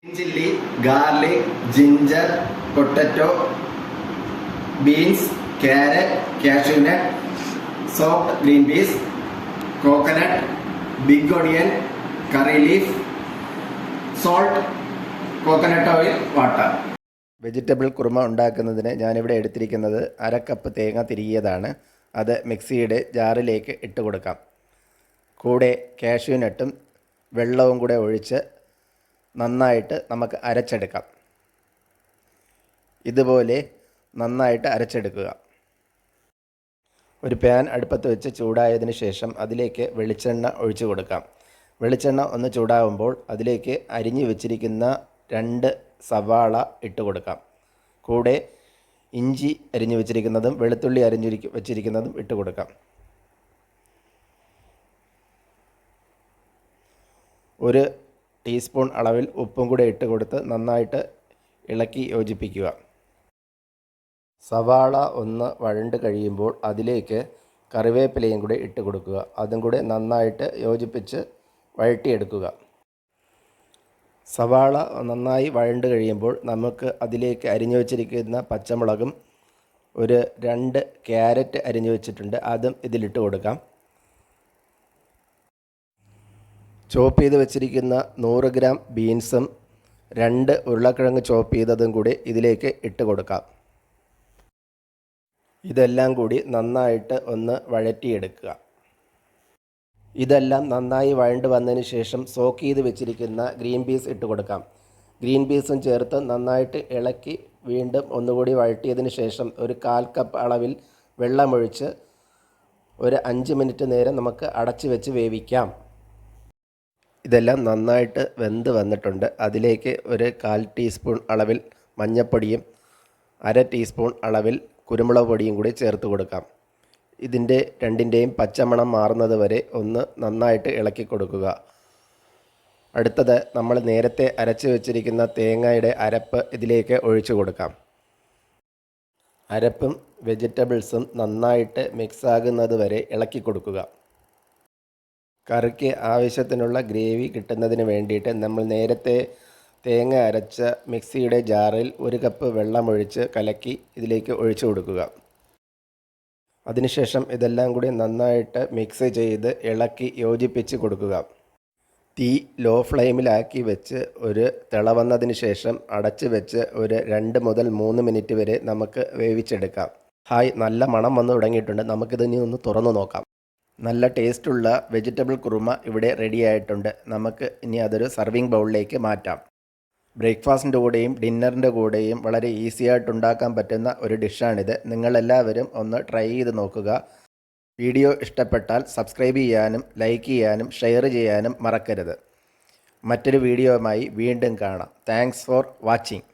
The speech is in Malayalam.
Chilli, garlic, ginger, potato, beans, carrot, cashew nut, soft green peas, coconut, big onion, curry leaf, salt, coconut oil, water. Vegetable kurma ഉണ്ടാക്കുന്നതിന് ഞാനിവിടെ എടുത്തിരിക്കുന്നത് 1/2 കപ്പ് തേങ്ങ തിരികിയതാണ്. അത് മിക്സിയുടെ ജാറിലേക്ക് ഇട്ട് കൊടുക്കാം. കൂടെ കാഷ്യൂനട്ടും വെള്ളവും കൂടെ ഒഴിച്ച് നന്നായിട്ട് നമുക്ക് അരച്ചെടുക്കാം. ഇതുപോലെ നന്നായിട്ട് അരച്ചെടുക്കുക. ഒരു പാൻ അടുപ്പത്ത് വെച്ച് ചൂടായതിന് ശേഷം അതിലേക്ക് വെളിച്ചെണ്ണ ഒഴിച്ചു കൊടുക്കാം. വെളിച്ചെണ്ണ ഒന്ന് ചൂടാകുമ്പോൾ അതിലേക്ക് അരിഞ്ഞു വെച്ചിരിക്കുന്ന 2 സവാള ഇട്ട് കൊടുക്കാം. കൂടെ ഇഞ്ചി അരിഞ്ഞു വെച്ചിരിക്കുന്നതും വെളുത്തുള്ളി അരിഞ്ഞു വെച്ചിരിക്കുന്നതും ഇട്ട് കൊടുക്കാം. ഒരു ടീസ്പൂൺ അളവിൽ ഉപ്പും കൂടെ ഇട്ട് കൊടുത്ത് നന്നായിട്ട് ഇളക്കി യോജിപ്പിക്കുക. സവാള ഒന്ന് വഴണ്ട് കഴിയുമ്പോൾ അതിലേക്ക് കറിവേപ്പിലയും കൂടെ ഇട്ട് കൊടുക്കുക. അതും കൂടെ നന്നായിട്ട് യോജിപ്പിച്ച് വഴറ്റിയെടുക്കുക. സവാള നന്നായി വഴണ്ട് കഴിയുമ്പോൾ നമുക്ക് അതിലേക്ക് അരിഞ്ഞു വച്ചിരിക്കുന്ന പച്ചമുളകും ഒരു 2 ക്യാരറ്റ് അരിഞ്ഞു വെച്ചിട്ടുണ്ട്, അതും ഇതിലിട്ട് കൊടുക്കാം. ചോപ്പ് ചെയ്ത് വെച്ചിരിക്കുന്ന 100 ഗ്രാം ബീൻസും 2 ഉരുളക്കിഴങ്ങ് ചോപ്പ് ചെയ്തതും കൂടി ഇതിലേക്ക് ഇട്ട് കൊടുക്കാം. ഇതെല്ലാം കൂടി നന്നായിട്ട് ഒന്ന് വഴറ്റിയെടുക്കുക. ഇതെല്ലാം നന്നായി വഴണ്ട് വന്നതിന് ശേഷം സോക്ക് ചെയ്ത് വെച്ചിരിക്കുന്ന ഗ്രീൻ പീസ് ഇട്ട് കൊടുക്കാം. ഗ്രീൻ പീസും ചേർത്ത് നന്നായിട്ട് ഇളക്കി വീണ്ടും ഒന്നുകൂടി വഴറ്റിയതിന് ശേഷം ഒരു 1/4 കപ്പ് അളവിൽ വെള്ളമൊഴിച്ച് ഒരു 5 മിനിറ്റ് നേരം നമുക്ക് അടച്ചു വെച്ച് വേവിക്കാം. ഇതെല്ലാം നന്നായിട്ട് വെന്ത് വന്നിട്ടുണ്ട്. അതിലേക്ക് ഒരു 1/4 ടീസ്പൂൺ അളവിൽ മഞ്ഞൾപ്പൊടിയും 1/2 ടീസ്പൂൺ അളവിൽ കുരുമുളക് പൊടിയും കൂടി ചേർത്ത് കൊടുക്കാം. ഇതിൻ്റെ രണ്ടിൻ്റെയും പച്ചമണം മാറുന്നത് വരെ ഒന്ന് നന്നായിട്ട് ഇളക്കി കൊടുക്കുക. അടുത്തത് നമ്മൾ നേരത്തെ അരച്ച് വെച്ചിരിക്കുന്ന തേങ്ങയുടെ അരപ്പ് ഇതിലേക്ക് ഒഴിച്ചു കൊടുക്കാം. അരപ്പും വെജിറ്റബിൾസും നന്നായിട്ട് മിക്സ് ആകുന്നത് വരെ ഇളക്കി കൊടുക്കുക. കറിക്ക് ആവശ്യത്തിനുള്ള ഗ്രേവി കിട്ടുന്നതിന് വേണ്ടിയിട്ട് നമ്മൾ നേരത്തെ തേങ്ങ അരച്ച മിക്സിയുടെ ജാറിൽ 1 കപ്പ് വെള്ളമൊഴിച്ച് കലക്കി ഇതിലേക്ക് ഒഴിച്ചു കൊടുക്കുക. അതിനുശേഷം ഇതെല്ലാം കൂടി നന്നായിട്ട് മിക്സ് ചെയ്ത് ഇളക്കി യോജിപ്പിച്ച് കൊടുക്കുക. തീ ലോ ഫ്ലെയിമിലാക്കി വെച്ച് ഒരു തിള വന്നതിന് ശേഷം അടച്ച് വെച്ച് ഒരു 2 മുതൽ 3 മിനിറ്റ് വരെ നമുക്ക് വേവിച്ചെടുക്കാം. നല്ല മണം വന്ന് തുടങ്ങിയിട്ടുണ്ട്. നമുക്കിതിനി ഒന്ന് തുറന്നു നോക്കാം. നല്ല ടേസ്റ്റുള്ള വെജിറ്റബിൾ കുറുമ ഇവിടെ റെഡി ആയിട്ടുണ്ട്. നമുക്ക് ഇനി അതൊരു സർവിങ് ബൗളിലേക്ക് മാറ്റാം. ബ്രേക്ക്ഫാസ്റ്റിൻ്റെ കൂടെയും ഡിന്നറിൻ്റെ കൂടെയും വളരെ ഈസി ആയിട്ട് ഉണ്ടാക്കാൻ പറ്റുന്ന ഒരു ഡിഷാണിത്. നിങ്ങളെല്ലാവരും ഒന്ന് ട്രൈ ചെയ്ത് നോക്കുക. വീഡിയോ ഇഷ്ടപ്പെട്ടാൽ സബ്സ്ക്രൈബ് ചെയ്യാനും ലൈക്ക് ചെയ്യാനും ഷെയർ ചെയ്യാനും മറക്കരുത്. മറ്റൊരു വീഡിയോയുമായി വീണ്ടും കാണാം. Thanks for watching.